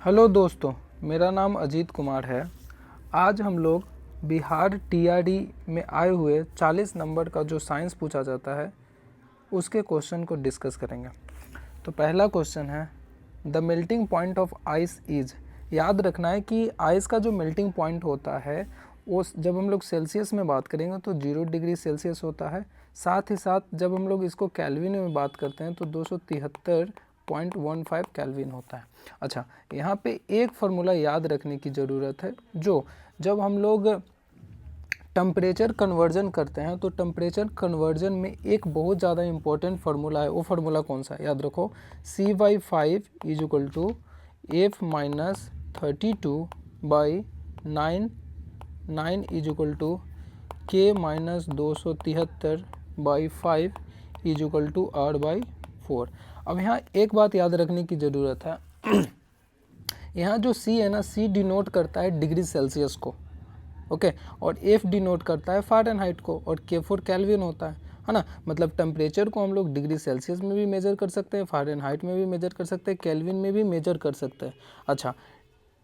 Hello दोस्तों, मेरा नाम अजीत कुमार है। आज हम लोग बिहार टीआरडी में आए हुए 40 नंबर का जो साइंस पूछा जाता है उसके क्वेश्चन को डिस्कस करेंगे। तो पहला क्वेश्चन है, the melting point of ice is. याद रखना है कि आइस का जो मेल्टिंग पॉइंट होता है वो जब हम लोग सेल्सियस में बात करेंगे तो 0 डिग्री सेल्सियस होता है। साथ ही साथ जब हम लोग इसको कैल्विन में बात करते हैं तो 273.15 कैल्विन होता है। अच्छा, यहाँ पे एक फार्मूला याद रखने की ज़रूरत है, जो जब हम लोग टेम्परेचर कन्वर्जन करते हैं तो टेम्परेचर कन्वर्जन में एक बहुत ज़्यादा इंपॉर्टेंट फार्मूला है। वो फार्मूला कौन सा है? याद रखो, C/5 is equal to F-32/9 9 is equal to K-273/5 is equal to R/4। अब यहाँ एक बात याद रखने की ज़रूरत है, यहाँ जो C है ना, C डिनोट करता है डिग्री सेल्सियस को, ओके, और F डिनोट करता है फ़ारेनहाइट को, और K4 केल्विन होता है ना। मतलब टेम्परेचर को हम लोग डिग्री सेल्सियस में भी मेजर कर सकते हैं, फ़ारेनहाइट में भी मेजर कर सकते हैं, केल्विन में भी मेजर कर सकते हैं। अच्छा,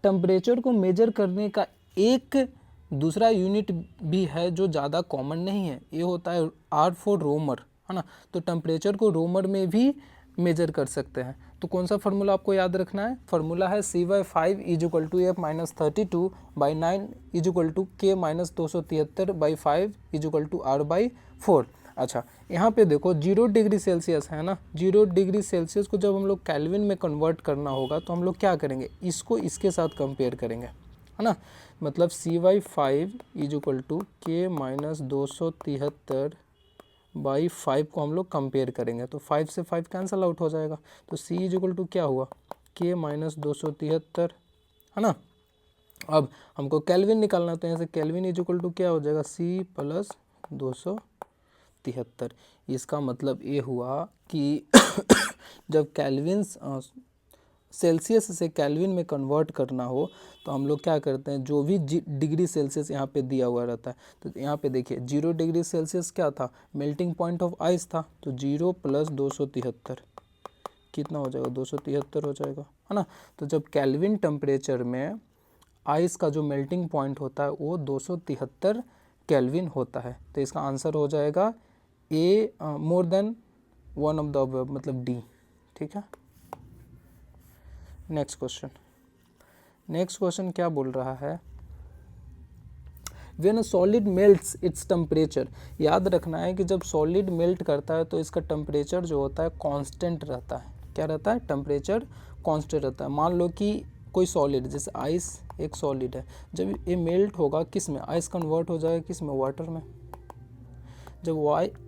टेम्परेचर को मेजर करने का एक दूसरा यूनिट भी है जो ज़्यादा कॉमन नहीं है, ये होता है R फॉर रोमर, है ना। तो टेम्परेचर को रोमर में भी मेजर कर सकते हैं। तो कौन सा फार्मूला आपको याद रखना है? फार्मूला है C/5 is equal to F-32/9 is equal to K-273/5 is equal to R/4। अच्छा, यहाँ पे देखो 0 डिग्री सेल्सियस है ना, 0 डिग्री सेल्सियस को जब हम लोग केल्विन में कन्वर्ट करना होगा तो हम लोग क्या करेंगे, इसको इसके साथ कंपेयर करेंगे, है ना। मतलब C/5 is equal to K-273/5 को हम लोग कंपेयर करेंगे तो 5 से 5 कैंसल आउट हो जाएगा। तो C इज इक्वल टू क्या हुआ, K-273, है ना। अब हमको केल्विन निकालना, तो यहाँ से केल्विन इज इक्वल टू क्या हो जाएगा, C+273। इसका मतलब ये हुआ कि जब केल्विन सेल्सियस से केल्विन में कन्वर्ट करना हो तो हम लोग क्या करते हैं, जो भी डिग्री सेल्सियस यहाँ पे दिया हुआ रहता है, तो यहाँ पे देखिए 0 डिग्री सेल्सियस क्या था, मेल्टिंग पॉइंट ऑफ आइस था, तो 0 + 273 कितना हो जाएगा, 273 हो जाएगा, है ना। तो जब केल्विन टेम्परेचर में आइस का जो मेल्टिंग पॉइंट होता है वो 273 केल्विन होता है। तो इसका आंसर हो जाएगा A, more than one of the above, मतलब डी। ठीक है, नेक्स्ट क्वेश्चन क्या बोल रहा है, when a solid melts its temperature. याद रखना है कि जब सॉलिड मेल्ट करता है तो इसका टेम्परेचर जो होता है कांस्टेंट रहता है। क्या रहता है? टेम्परेचर कांस्टेंट रहता है। मान लो कि कोई सॉलिड, जैसे आइस एक सॉलिड है, जब ये मेल्ट होगा किस में, आइस कन्वर्ट हो जाएगा किस में, वाटर में। जब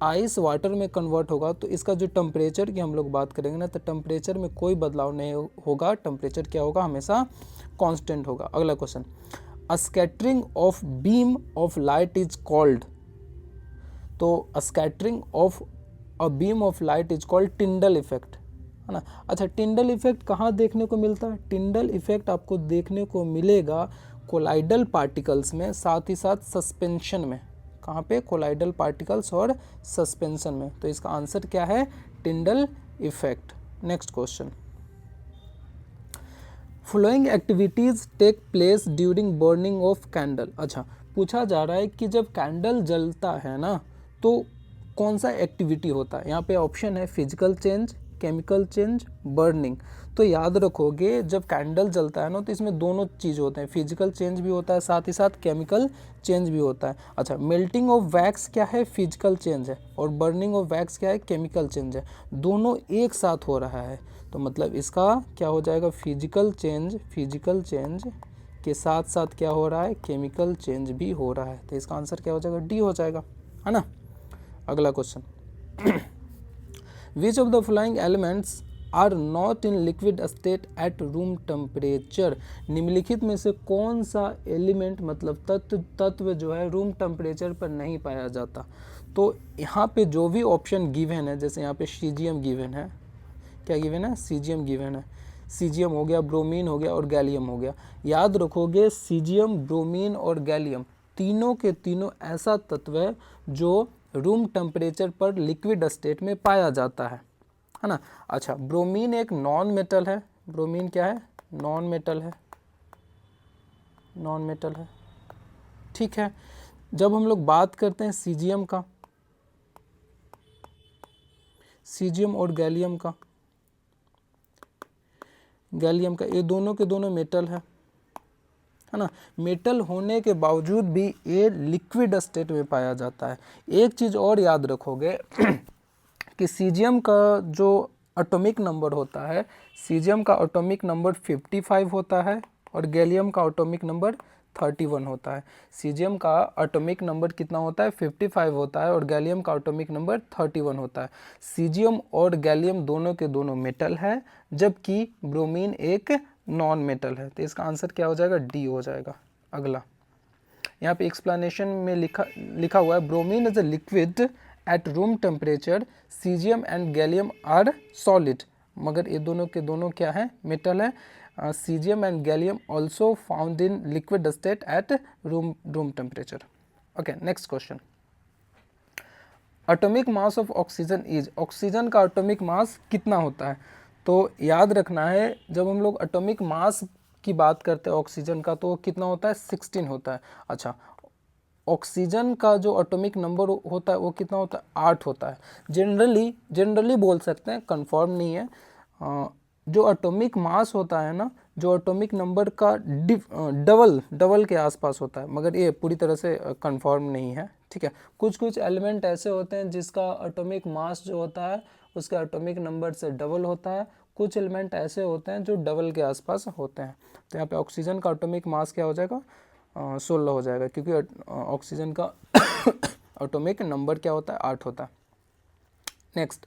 आइस वाटर में कन्वर्ट होगा तो इसका जो टेम्परेचर की हम लोग बात करेंगे ना, तो टेम्परेचर में कोई बदलाव नहीं होगा, टेम्परेचर क्या होगा, हमेशा कांस्टेंट होगा। अगला question, a scattering of beam of light is called. तो scattering of a beam of light is called Tyndall effect, है ना। अच्छा, टिंडल इफेक्ट कहाँ देखने को मिलता है? टिंडल इफेक्ट आपको देखने को मिलेगा कोलाइडल पार्टिकल्स में, साथ ही साथ सस्पेंशन में। कहाँ पे? कोलाइडल पार्टिकल्स और सस्पेंशन में। तो इसका आंसर क्या है, Tyndall effect. Next question, following activities take place during burning of candle. अच्छा, पूछा जा रहा है कि जब कैंडल जलता है ना तो कौन सा एक्टिविटी होता है। यहाँ पे ऑप्शन है physical change, chemical change, burning. तो याद रखोगे जब कैंडल जलता है ना तो इसमें दोनों चीज़ होते हैं, फिजिकल चेंज भी होता है, साथ ही साथ केमिकल चेंज भी होता है। अच्छा, मेल्टिंग ऑफ वैक्स क्या है, फिजिकल चेंज है, और बर्निंग ऑफ वैक्स क्या है, केमिकल चेंज है। दोनों एक साथ हो रहा है, तो मतलब इसका क्या हो जाएगा, फिजिकल चेंज के साथ साथ क्या हो रहा है, केमिकल चेंज भी हो रहा है। तो इसका आंसर क्या हो जाएगा, डी हो जाएगा, है ना। अगला question, which of the following elements are not in liquid state at room temperature. निम्नलिखित में से कौन सा एलिमेंट, मतलब तत्व जो है रूम टेम्परेचर पर नहीं पाया जाता। तो यहाँ पे जो भी ऑप्शन गिवन है, जैसे यहाँ पे सीजियम गिवन है, क्या गिवन है, सीजियम गिवन है, सीजियम हो गया, ब्रोमीन हो गया और गैलियम हो गया। याद रखोगे सीजियम, ब्रोमीन और गैलियम तीनों के तीनों ऐसा तत्व है जो रूम टेम्परेचर पर लिक्विड स्टेट में पाया जाता है ना। अच्छा, ब्रोमीन एक नॉन मेटल है, ब्रोमीन क्या है, नॉन मेटल है, नॉन मेटल है। ठीक है, जब हम लोग बात करते हैं सीजियम का, सीजियम और गैलियम का, गैलियम का, ये दोनों के दोनों मेटल है ना। मेटल होने के बावजूद भी ये लिक्विड स्टेट में पाया जाता है। एक चीज़ और याद रखोगे कि सीजियम का जो एटॉमिक नंबर होता है, सीजियम का एटॉमिक नंबर 55 होता है और गैलियम का एटॉमिक नंबर 31 होता है। सीजियम का एटॉमिक नंबर कितना होता है? 55 होता है और गैलियम का एटॉमिक नंबर 31 होता है। सीजियम और गैलियम दोनों के दोनों मेटल है, जबकि ब्रोमीन एक नॉन मेटल है। तो इसका आंसर क्या हो जाएगा? डी हो जाएगा। अगला यहाँ पे एक्सप्लेनेशन में लिखा हुआ है bromine is a liquid at room temperature, caesium and gallium are solid. मगर ये दोनों के दोनों क्या है? मेटल है। Caesium and gallium also found in liquid state at room temperature. Okay, next question. Atomic mass of oxygen is, oxygen का atomic mass कितना होता है? तो याद रखना है, जब हम लोग एटॉमिक मास की बात करते हैं ऑक्सीजन का, तो कितना होता है? 16 होता है। अच्छा, ऑक्सीजन का जो एटॉमिक नंबर होता है वो कितना होता है? 8 होता है। जनरली बोल सकते हैं, कंफर्म नहीं है। जो एटॉमिक मास होता है ना, जो एटॉमिक नंबर का डबल के आसपास होता है, मगर ये पूरी तरह से कंफर्म नहीं है। ठीक है, कुछ एलिमेंट ऐसे होते हैं जिसका एटॉमिक मास जो होता है उसके एटॉमिक नंबर से डबल होता है। कुछ एलिमेंट ऐसे होते हैं जो डबल के आसपास होते हैं। तो यहाँ पे ऑक्सीजन का एटॉमिक मास क्या हो जाएगा? 16 हो जाएगा, क्योंकि ऑक्सीजन का एटॉमिक नंबर क्या होता है? 8 होता है। Next,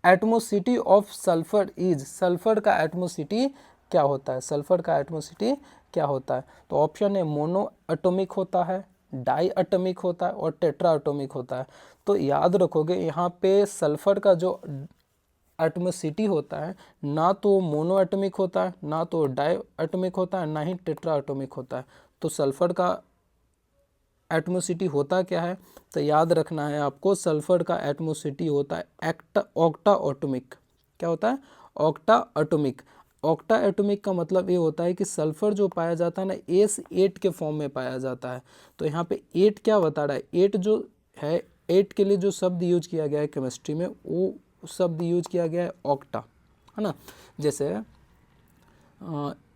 एटमोसिटी of sulphur is, sulphur का एटमोसिटी क्या होता है? सल्फर का एटमोसिटी क्या होता है? तो ऑप्शन है मोनो एटॉमिक होता है, डाई एटॉमिक होता है और टेट्रा एटॉमिक होता है। तो याद रखोगे यहाँ पे सल्फर का जो एटमोसिटी होता है ना तो मोनो एटॉमिक होता है, ना तो डाई एटॉमिक होता है, ना ही टेट्रा एटॉमिक होता है। तो सल्फर का एटमोसिटी होता क्या है? तो याद रखना है आपको, सल्फर का एटमोसिटी होता है ऑक्टा एटॉमिक। क्या होता है? Octa atomic. ऑक्टा एटॉमिक का मतलब ये होता है कि सल्फर जो पाया जाता है ना, S8 के फॉर्म में पाया जाता है। तो यहाँ पे 8 क्या बता रहा है? 8 जो है, 8 के लिए जो शब्द यूज किया गया है केमिस्ट्री में, वो शब्द यूज किया गया है ऑक्टा, है ना। जैसे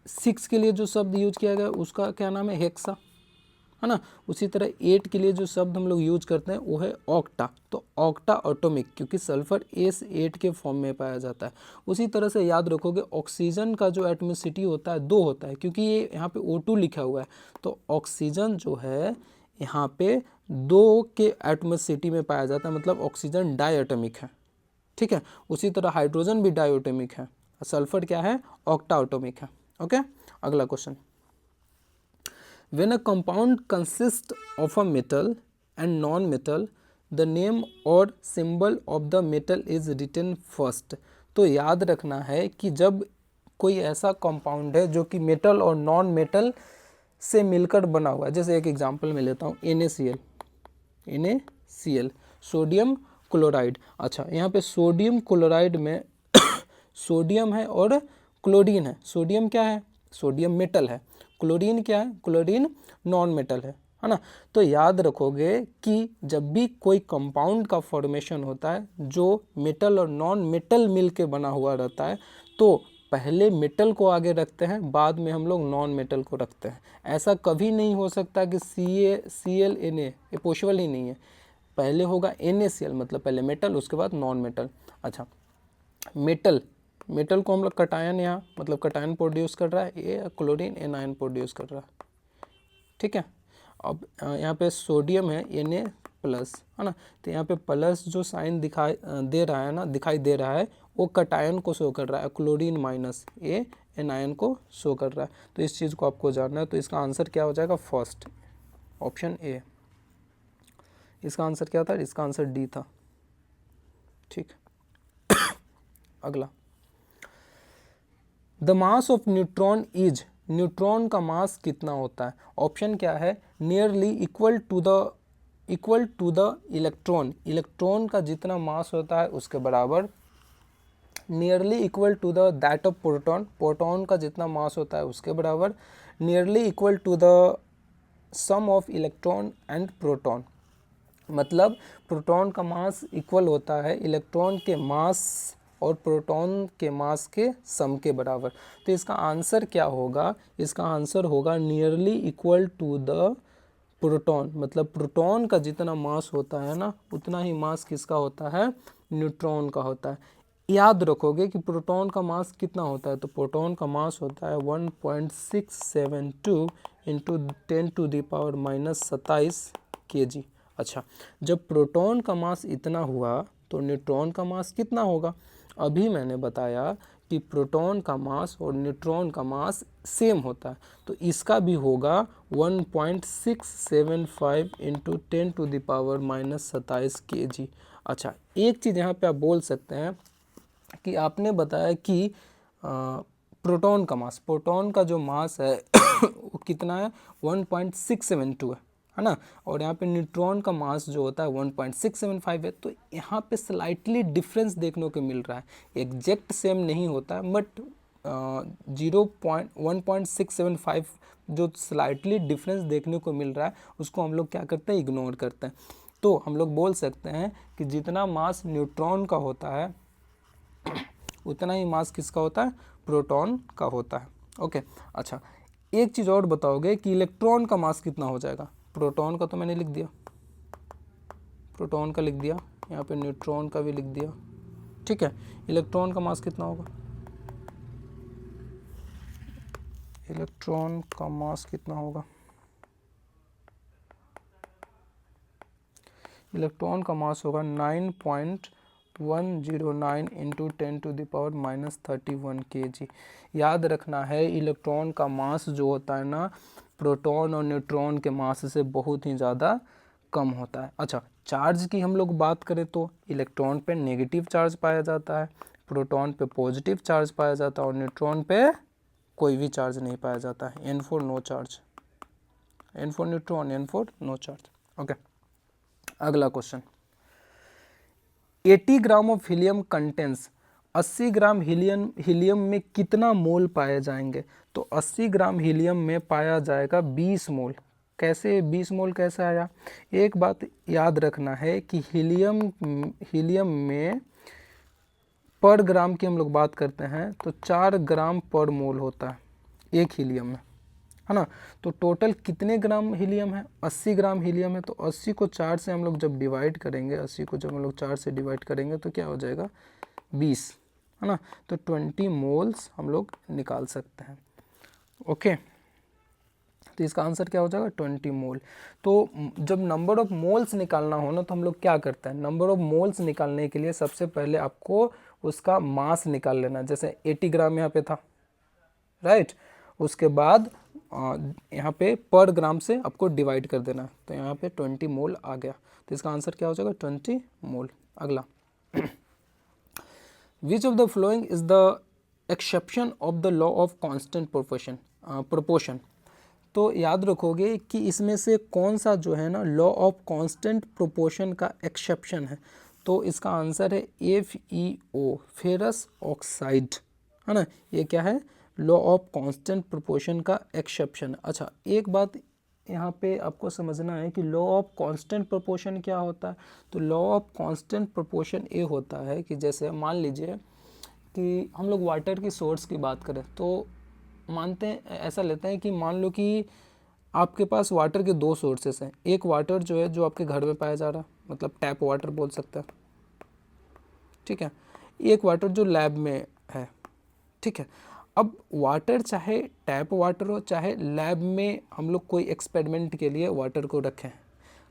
6 के लिए जो शब्द यूज किया गया है उसका क्या नाम है? हेक्सा, है ना। उसी तरह 8 के लिए जो शब्द हम लोग यूज करते हैं वो है ऑक्टा। तो ऑक्टा एटॉमिक, क्योंकि सल्फर S8 के फॉर्म में पाया जाता है। उसी तरह से याद रखोगे ऑक्सीजन का जो एटमोसिटी होता है 2 होता है, क्योंकि ये यहाँ पे O2 लिखा हुआ है। तो ऑक्सीजन जो है यहाँ पे 2 के एटमोसिटी में पाया जाता है, मतलब ऑक्सीजन डाई एटॉमिक है। ठीक है, उसी तरह हाइड्रोजन भी डाई एटॉमिक है, सल्फर क्या है? ऑक्टा एटॉमिक है। ओके, अगला question. When a compound consists of a metal and non-metal, the name or symbol of the metal is written first. तो याद रखना है कि जब कोई ऐसा कंपाउंड है जो कि मेटल और नॉन मेटल से मिलकर बना हुआ है, जैसे एक एग्जांपल मैं लेता हूँ NaCl, सोडियम क्लोराइड। अच्छा, यहाँ पे सोडियम क्लोराइड में सोडियम है और क्लोरीन है। सोडियम क्या है? सोडियम मेटल है। क्लोरीन क्या है? क्लोरीन नॉन मेटल है ना। तो याद रखोगे कि जब भी कोई कंपाउंड का फॉर्मेशन होता है जो मेटल और नॉन मेटल मिल के बना हुआ रहता है, तो पहले मेटल को आगे रखते हैं, बाद में हम लोग नॉन मेटल को रखते हैं। ऐसा कभी नहीं हो सकता कि CaCl Na, ये पॉसिबल ही नहीं है। पहले होगा NaCl, मतलब पहले मेटल, उसके बाद नॉन मेटल। अच्छा, मेटल को हम लोग कटायन, यहाँ मतलब कटायन प्रोड्यूस कर रहा है, ये क्लोरीन एनायन प्रोड्यूस कर रहा है। ठीक है, अब यहाँ पे सोडियम है Na प्लस, है ना। तो यहाँ पे प्लस जो साइन दिखाई दे रहा है वो कटायन को शो कर रहा है, क्लोरीन माइनस ए एनायन को शो कर रहा है। तो इस चीज़ को आपको जानना है। तो इसका आंसर क्या हो जाएगा? First, option A. इसका आंसर क्या था? इसका आंसर डी था। ठीक, अगला। The mass of neutron is, neutron का मास कितना होता है? ऑप्शन क्या है? Nearly equal to the electron, electron का जितना मास होता है उसके बराबर nearly equal to the that of proton, proton का जितना मास होता है उसके बराबर, nearly equal to the sum of electron and proton, मतलब प्रोटॉन का मास इक्वल होता है इलेक्ट्रॉन के मास और प्रोटॉन के मास के सम के बराबर। तो इसका आंसर क्या होगा, इसका आंसर होगा nearly equal to the proton, मतलब प्रोटॉन का जितना मास होता है ना उतना ही मास किसका होता है, न्यूट्रॉन का होता है। याद रखोगे कि प्रोटॉन का मास कितना होता है, तो प्रोटॉन का मास होता है 1.672 इंटू 10⁻⁻27 kg। अच्छा, जब प्रोटॉन का मास इतना हुआ तो न्यूट्रॉन का मास कितना होगा, अभी मैंने बताया कि प्रोटॉन का मास और न्यूट्रॉन का मास सेम होता है, तो इसका भी होगा 1.675 इंटू 10⁻⁻27 kg। अच्छा, एक चीज़ यहाँ पे आप बोल सकते हैं कि आपने बताया कि प्रोटॉन का मास, प्रोटॉन का जो मास है वो कितना है, 1.672 है ना, और यहाँ पे न्यूट्रॉन का मास जो होता है 1.675 है। तो यहाँ पे स्लाइटली डिफरेंस देखने को मिल रहा है, एग्जैक्ट सेम नहीं होता है, बट 1.675 जो स्लाइटली डिफरेंस देखने को मिल रहा है उसको हम लोग क्या करते हैं, इग्नोर करते हैं। तो हम लोग बोल सकते हैं कि जितना मास न्यूट्रॉन का होता है उतना ही मास किसका होता है, प्रोटॉन का होता है। ओके, अच्छा एक चीज़ और बताओगे कि इलेक्ट्रॉन का मास कितना हो जाएगा, प्रोटॉन का तो मैंने लिख दिया, प्रोटॉन का लिख दिया, यहाँ पे न्यूट्रॉन का भी लिख दिया, ठीक है। इलेक्ट्रॉन का मास कितना होगा, इलेक्ट्रॉन का मास कितना होगा, इलेक्ट्रॉन का मास होगा 9.109 इंटू 10⁻⁻31 kg। याद रखना है इलेक्ट्रॉन का मास जो होता है ना प्रोटॉन और न्यूट्रॉन के मास से बहुत ही ज़्यादा कम होता है। अच्छा, चार्ज की हम लोग बात करें तो इलेक्ट्रॉन पे नेगेटिव चार्ज पाया जाता है, प्रोटॉन पे पॉजिटिव चार्ज पाया जाता है और न्यूट्रॉन पे कोई भी चार्ज नहीं पाया जाता है, N for no charge, N for neutron, N for no charge. Okay, अगला question, 80 gram of helium contains, 80 gram helium में कितना मोल पाए जाएंगे, तो 80 ग्राम हीलियम में पाया जाएगा 20 मोल। कैसे 20 मोल कैसे आया, एक बात याद रखना है कि हीलियम में पर ग्राम की हम लोग बात करते हैं तो 4 ग्राम पर मोल होता है एक हीलियम में, है ना। तो टोटल कितने ग्राम हीलियम है, 80 ग्राम हीलियम है, तो 80 को 4 से हम लोग जब डिवाइड करेंगे, 80 को जब हम लोग 4 से डिवाइड करेंगे तो क्या हो जाएगा 20, है ना। तो 20 मोल्स हम लोग निकाल सकते हैं। ओके, तो इसका आंसर क्या हो जाएगा 20 मोल। तो जब नंबर ऑफ मोल्स निकालना हो ना तो हम लोग क्या करते हैं, नंबर ऑफ मोल्स निकालने के लिए सबसे पहले आपको उसका मास निकाल लेना, जैसे 80 ग्राम यहाँ पे था, राइट। उसके बाद यहाँ पे पर ग्राम से आपको डिवाइड कर देना, तो यहाँ पे 20 मोल आ गया, तो इसका आंसर क्या हो जाएगा 20 मोल। अगला, विच of the following is the exception of the law of constant proportion. तो याद रखोगे कि इसमें से कौन सा जो है ना लॉ ऑफ कांस्टेंट प्रोपोर्शन का एक्सेप्शन है, तो इसका आंसर है FeO, फेरस ऑक्साइड, है ना। ये क्या है, लॉ ऑफ कांस्टेंट प्रोपोर्शन का एक्सेप्शन। अच्छा, एक बात यहाँ पे आपको समझना है कि लॉ ऑफ कांस्टेंट प्रोपोर्शन क्या होता है, तो लॉ ऑफ कांस्टेंट प्रोपोर्शन ये होता है कि जैसे मान लीजिए कि हम लोग वाटर की सोर्स की बात करें तो मानते हैं, ऐसा लेते हैं कि मान लो कि आपके पास वाटर के 2 सोर्सेस हैं, एक वाटर जो है जो आपके घर में पाया जा रहा है, मतलब टैप वाटर बोल सकते हैं, ठीक है, एक वाटर जो लैब में है, ठीक है। अब वाटर चाहे टैप वाटर हो चाहे लैब में हम लोग कोई एक्सपेरिमेंट के लिए वाटर को रखें,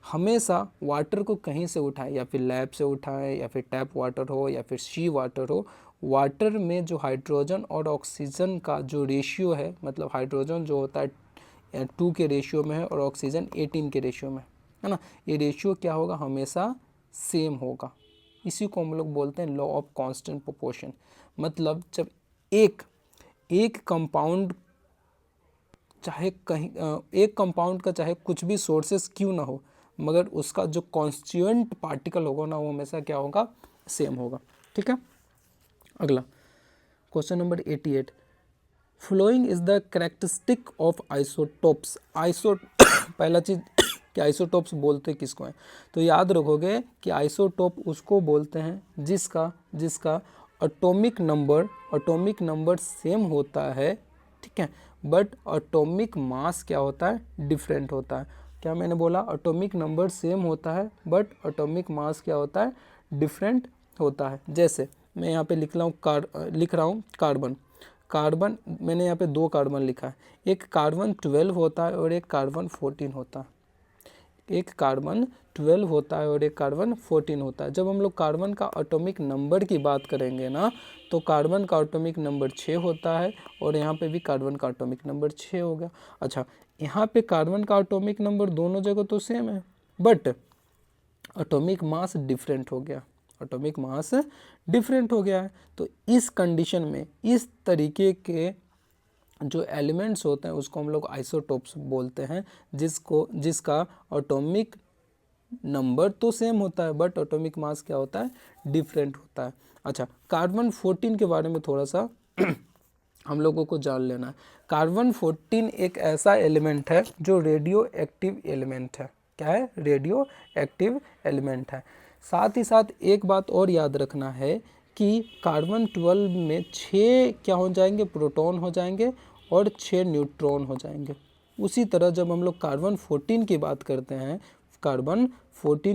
हमेशा वाटर को कहीं से उठाएं, या फिर लैब से उठाएं या फिर टैप वाटर हो या फिर सी वाटर हो, वाटर में जो हाइड्रोजन और ऑक्सीजन का जो रेशियो है, मतलब हाइड्रोजन जो होता है 2 के रेशियो में है और ऑक्सीजन 18 के रेशियो में, है ना, ये रेशियो क्या होगा, हमेशा सेम होगा। इसी को हम लोग बोलते हैं लॉ ऑफ कांस्टेंट प्रोपोर्शन। मतलब जब एक कंपाउंड चाहे कहीं एक कंपाउंड का चाहे कुछ भी सोर्सेस क्यों ना हो, मगर उसका जो कॉन्स्टिट्यूएंट पार्टिकल होगा ना वो हमेशा क्या होगा, सेम होगा, ठीक है। अगला question number 88, following is the characteristic of isotopes. पहला चीज कि आइसोटोप्स बोलते किसको हैं, तो याद रखोगे कि आइसोटोप उसको बोलते हैं जिसका एटॉमिक नंबर सेम होता है, ठीक है, बट एटॉमिक मास क्या होता है, डिफरेंट होता है। क्या मैंने बोला, एटॉमिक नंबर सेम होता है बट एटॉमिक मास क्या होता है, डिफरेंट होता है। जैसे मैं यहाँ पे लिख रहा हूँ कार्बन, मैंने यहाँ पे 2 कार्बन लिखा है, एक कार्बन 12 होता है और एक कार्बन 14 होता है, एक कार्बन 12 होता है और एक कार्बन 14 होता है। जब हम लोग कार्बन का एटॉमिक नंबर की बात करेंगे ना, तो कार्बन का एटॉमिक नंबर 6 होता है और यहाँ पे भी कार्बन का एटॉमिक नंबर 6 हो गया। अच्छा, यहाँ पे कार्बन का एटॉमिक नंबर दोनों जगह तो सेम है बट एटॉमिक मास डिफरेंट हो गया, एटॉमिक मास डिफरेंट हो गया है। तो इस कंडीशन में इस तरीके के जो एलिमेंट्स होते हैं उसको हम लोग आइसोटोप्स बोलते हैं, जिसका एटॉमिक नंबर तो सेम होता है बट एटॉमिक मास क्या होता है, डिफरेंट होता है। अच्छा, कार्बन 14 के बारे में थोड़ा सा हम लोगों को जान लेना है। कार्बन 14 एक ऐसा एलिमेंट है जो रेडियो एक्टिव एलिमेंट है। क्या है, रेडियो एक्टिव एलिमेंट है। साथ ही साथ एक बात और याद रखना है कि कार्बन 12 में 6 क्या हो जाएंगे, प्रोटॉन हो जाएंगे और 6 न्यूट्रॉन हो जाएंगे। उसी तरह जब हम लोग कार्बन 14 की बात करते हैं, कार्बन 14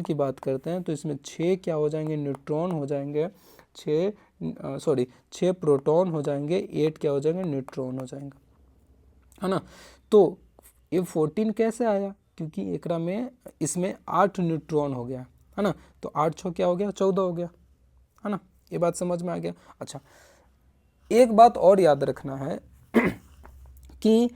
की बात करते हैं तो इसमें 6 क्या हो जाएंगे, न्यूट्रॉन हो जाएंगे, 6 प्रोटॉन हो जाएंगे, 8 क्या हो जाएंगे, न्यूट्रॉन हो जाएंगे, है ना। तो ये 14 कैसे आया, क्योंकि एकरा में इसमें 8 न्यूट्रॉन हो गया, है ना, तो 8 6 क्या हो गया, 14 हो गया, है ना। ये बात समझ में आ गया। अच्छा, एक बात और याद रखना है कि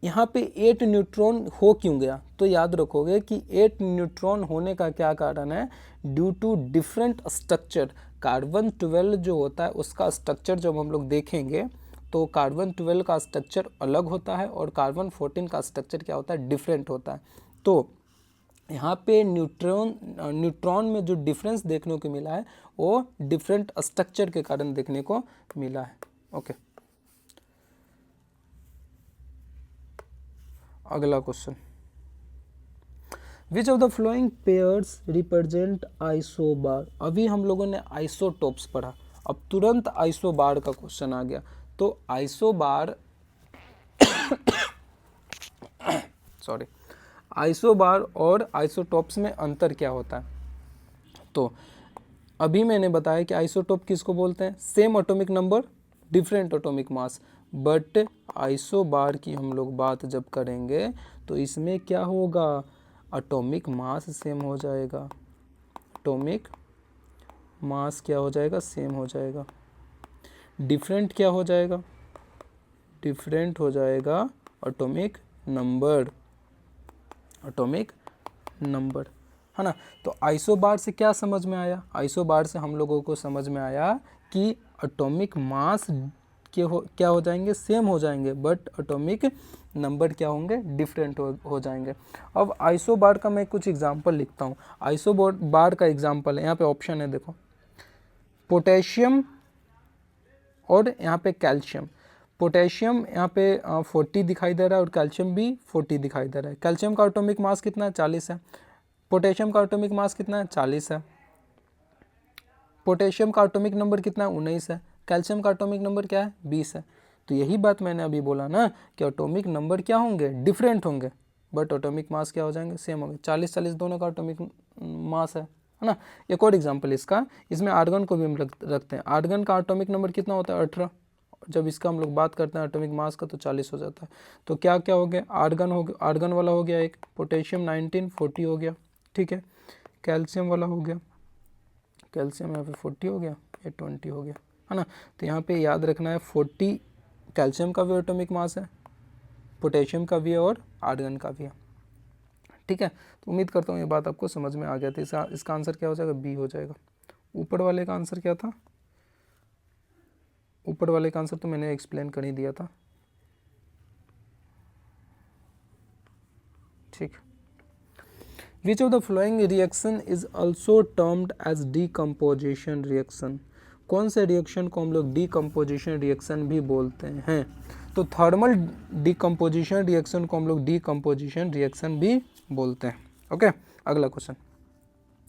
यहाँ पे 8 न्यूट्रॉन हो क्यों गया, तो याद रखोगे कि 8 न्यूट्रॉन होने का क्या कारण है, due to different structure. Carbon 12 जो होता है उसका स्ट्रक्चर जब हम लोग देखेंगे तो कार्बन 12 का स्ट्रक्चर अलग होता है और कार्बन 14 का स्ट्रक्चर क्या होता है, डिफरेंट होता है। तो यहाँ पे न्यूट्रॉन में जो डिफरेंस देखने को मिला है वो डिफरेंट स्ट्रक्चर के कारण देखने को मिला है। ओके, अगला question, which of the flowing pairs represent isobar. अभी हम लोगों ने आइसोटोप्स पढ़ा, अब तुरंत आइसोबार का क्वेश्चन आ गया। तो आइसोबार आइसोबार और आइसोटोप्स में अंतर क्या होता है, तो अभी मैंने बताया कि आइसोटोप किसको बोलते हैं, same atomic number different atomic mass, but isobar की हम लोग बात जब करेंगे तो इसमें क्या होगा, एटॉमिक मास सेम हो जाएगा, एटॉमिक मास क्या हो जाएगा, सेम हो जाएगा। डिफरेंट क्या हो जाएगा, डिफरेंट हो जाएगा एटॉमिक नंबर, एटॉमिक नंबर, है ना। तो आइसोबार से क्या समझ में आया, आइसोबार से हम लोगों को समझ में आया कि एटॉमिक मास क्या हो जाएंगे, सेम हो जाएंगे बट एटॉमिक नंबर क्या होंगे, डिफरेंट हो जाएंगे। अब आइसोबार का मैं कुछ एग्जांपल लिखता हूँ। आइसोबार का एग्जांपल है, यहाँ पे ऑप्शन है, देखो, पोटेशियम और यहाँ पे कैल्शियम। पोटेशियम यहाँ पे 40 दिखाई दे रहा है और कैल्शियम भी 40 दिखाई दे रहा है। कैल्शियम का एटॉमिक मास कितना है, 40 है। पोटेशियम का एटॉमिक मास कितना है, 40 है। पोटेशियम का एटॉमिक नंबर कितना है, 19 है। कैल्शियम का एटॉमिक नंबर क्या है, 20 है। तो यही बात मैंने अभी बोला ना कि एटॉमिक नंबर क्या होंगे, डिफरेंट होंगे बट एटॉमिक मास क्या हो जाएंगे, सेम होंगे। 40-40 दोनों का एटॉमिक मास है ना। एक और एग्जांपल इसका, इसमें आर्गन को भी हम रखते हैं। आर्गन का एटॉमिक नंबर कितना होता है, 18। जब इसका हम लोग बात करते हैं एटॉमिक मास का तो 40 हो जाता है। तो क्या क्या हो गया, आर्गन वाला हो गया एक, पोटेशियम 19 40 हो गया, ठीक है। कैल्शियम वाला हो गया, कैल्शियम यहाँ पे 40 हो गया, ये 20 हो गया, है ना। तो यहाँ पे याद रखना है 40 कैल्शियम का भी एटॉमिक मास है, पोटेशियम का भी है और आर्गन का भी है, ठीक है। तो उम्मीद करता हूँ ये बात आपको समझ में आ गया था। इसका आंसर क्या हो जाएगा, बी हो जाएगा। ऊपर वाले का आंसर क्या था, ऊपर वाले का आंसर तो मैंने एक्सप्लेन कर ही दिया था, ठीक। Which of the following reaction is also termed as decomposition reaction, कौन से रिएक्शन को हम लोग डीकम्पोजिशन रिएक्शन भी बोलते हैं? तो थर्मल डीकम्पोजिशन रिएक्शन को हम लोग डीकम्पोजिशन रिएक्शन भी बोलते हैं। ओके, अगला क्वेश्चन।